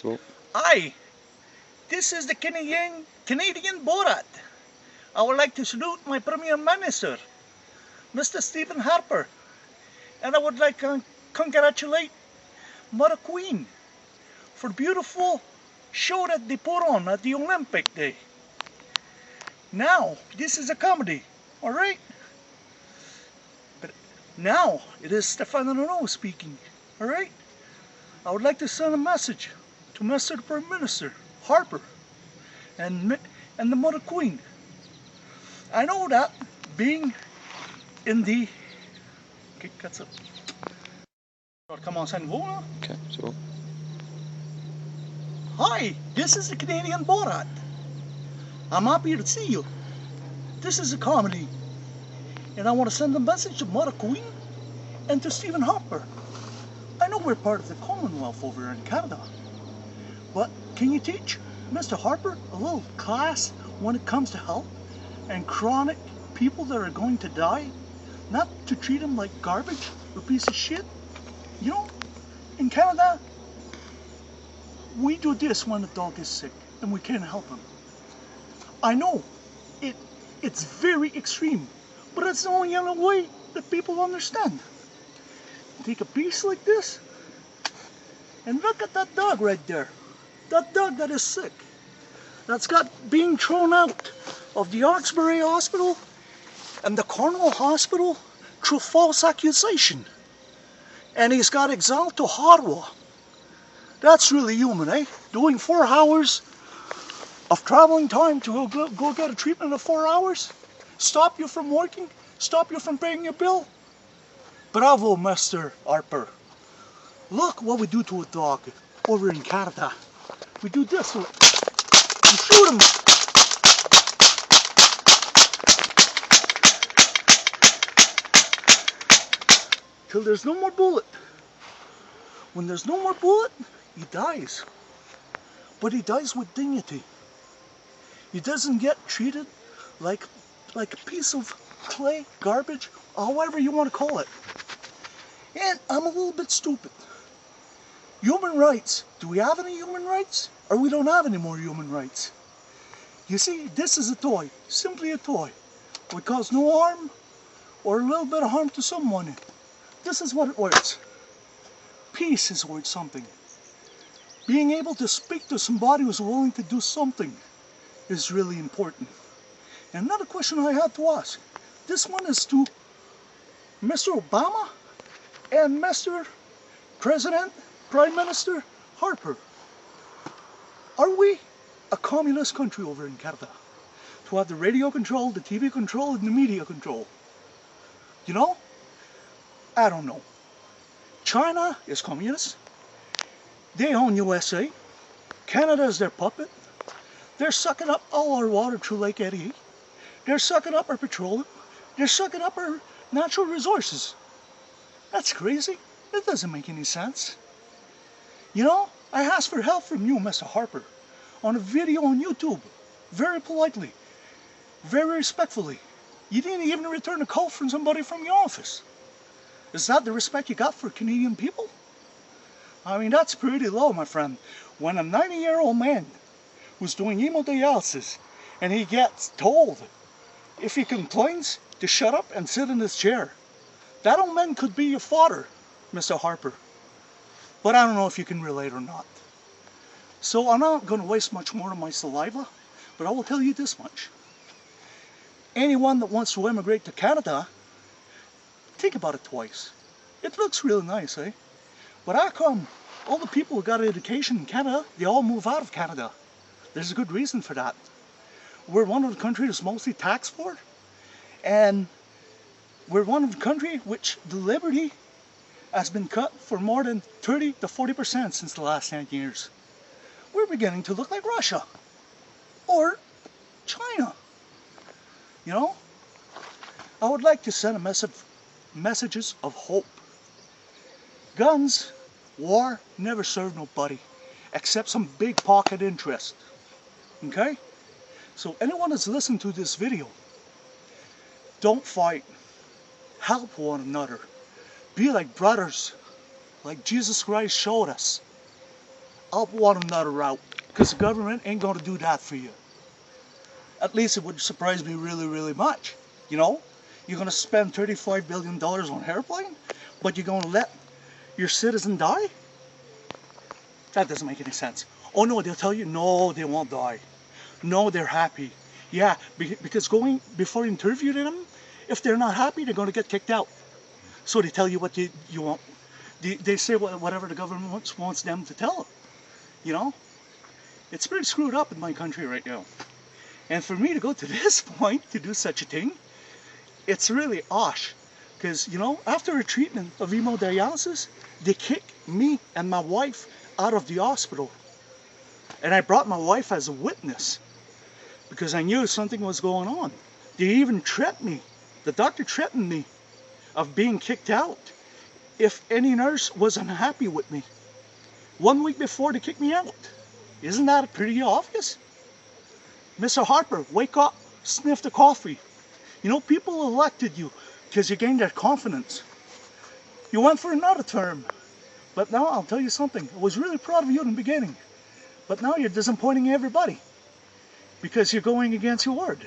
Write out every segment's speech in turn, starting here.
So, Hi, this is the Canadian BORAT. I would like to salute my Premier Minister, Mr. Stephen Harper, and I would like to congratulate Mother Queen for the beautiful show that they put on at the Olympic Day. Now, this is a comedy, alright? But now, it is Stefan Renault speaking, alright? I would like to send a message to Mr. Prime Minister Harper and the Mother Queen. I know that being in the... Okay, cuts up. Commence à nouveau, là. okay, so. Hi, this is the Canadian BORAT. I'm happy to see you. This is a comedy. And I want to send a message to Mother Queen and to Stephen Harper. I know we're part of the Commonwealth over in Canada. But can you teach Mr. Harper a little class when it comes to health and chronic people that are going to die? Not to treat them like garbage or piece of shit. You know, in Canada, we do this when the dog is sick and we can't help him. I know it's very extreme, but it's the only other way that people understand. Take a piece like this and look at that dog right there. That dog that is sick. That's got being thrown out of the Hawkesbury Hospital and the Cornwall Hospital through false accusation. And he's got exiled to Ottawa. That's really human, eh? Doing 4 hours of traveling time to go get a treatment of 4 hours? Stop you from working? Stop you from paying your bill? Bravo, Mr. Harper. Look what we do to a dog over in Canada. We do this to it. We shoot him. Till there's no more bullet. When there's no more bullet, he dies. But he dies with dignity. He doesn't get treated like a piece of clay, garbage, however you want to call it. And I'm a little bit stupid. Human rights. Do we have any human rights? Or we don't have any more human rights? You see, this is a toy. Simply a toy. It would cause no harm or a little bit of harm to someone. This is what it works. Peace is worth something. Being able to speak to somebody who's willing to do something is really important. And another question I had to ask. This one is to Mr. Obama and Mr. President, Prime Minister Harper. Are we a communist country over in Canada? To have the radio control, the TV control, and the media control? You know? I don't know. China is communist. They own USA. Canada is their puppet. They're sucking up all our water through Lake Erie. They're sucking up our petroleum. They're sucking up our natural resources. That's crazy. It doesn't make any sense. You know, I asked for help from you, Mr. Harper, on a video on YouTube. Very politely. Very respectfully. You didn't even return a call from somebody from your office. Is that the respect you got for Canadian people? I mean, that's pretty low, my friend. When a 90-year-old man who's doing hemodialysis and he gets told if he complains to shut up and sit in his chair, that old man could be your father, Mr. Harper. But I don't know if you can relate or not. So I'm not going to waste much more of my saliva, but I will tell you this much. Anyone that wants to immigrate to Canada, think about it twice. It looks really nice, eh? But how come all the people who got an education in Canada, they all move out of Canada? There's a good reason for that. We're one of the countries that's mostly taxed for, and we're one of the countries which the liberty has been cut for more than 30 to 40% since the last 10 years. We're beginning to look like Russia or China. You know, I would like to send a messages of hope. Guns, war, never served nobody except some big pocket interest. Okay? So anyone that's listening to this video, don't fight. Help one another. Be like brothers, like Jesus Christ showed us. I'll want another route, because the government ain't going to do that for you. At least it would surprise me really, really much. You know, you're going to spend $35 billion on an airplane, but you're going to let your citizen die? That doesn't make any sense. Oh no, they'll tell you, no, they won't die. No, they're happy. Yeah, because before interviewing them, if they're not happy, they're going to get kicked out. So they tell you what you want. They say whatever the government wants them to tell them. You know? It's pretty screwed up in my country right now. And for me to go to this point to do such a thing, it's really osh. Because, you know, after a treatment of hemodialysis, they kicked me and my wife out of the hospital. And I brought my wife as a witness because I knew something was going on. They even threatened me. The doctor threatened me of being kicked out if any nurse was unhappy with me. 1 week before they kicked me out. Isn't that pretty obvious? Mr. Harper, wake up, sniff the coffee. You know, people elected you because you gained their confidence. You went for another term. But now I'll tell you something. I was really proud of you in the beginning. But now you're disappointing everybody because you're going against your word.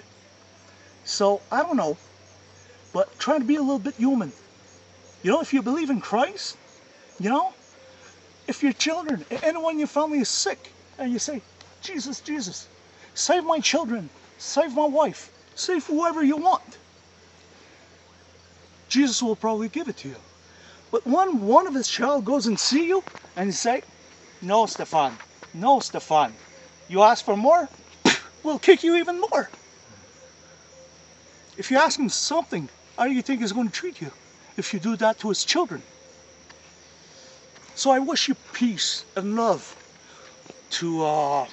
So, I don't know. But try to be a little bit human. You know, if you believe in Christ, you know, if your children, anyone in your family is sick, and you say, Jesus, Jesus, save my children, save my wife, save whoever you want. Jesus will probably give it to you. But when one of his child goes and see you, and you say, no, Stefan, no, Stefan, you ask for more, we'll kick you even more. If you ask him something, how do you think he's going to treat you if you do that to his children? So I wish you peace and love to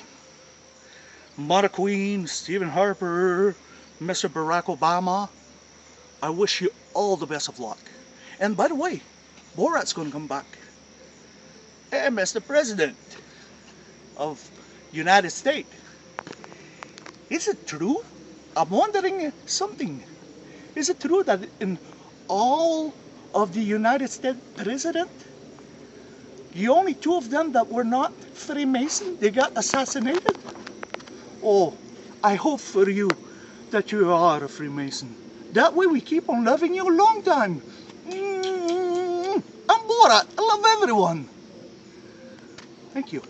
Mother Queen, Stephen Harper, Mr. Barack Obama. I wish you all the best of luck. And by the way, Borat's going to come back. Hey, Mr. President of United States, is it true? I'm wondering something. Is it true that in all of the United States president, the only two of them that were not Freemason, they got assassinated? Oh, I hope for you that you are a Freemason. That way we keep on loving you a long time. I'm Borat. I love everyone. Thank you.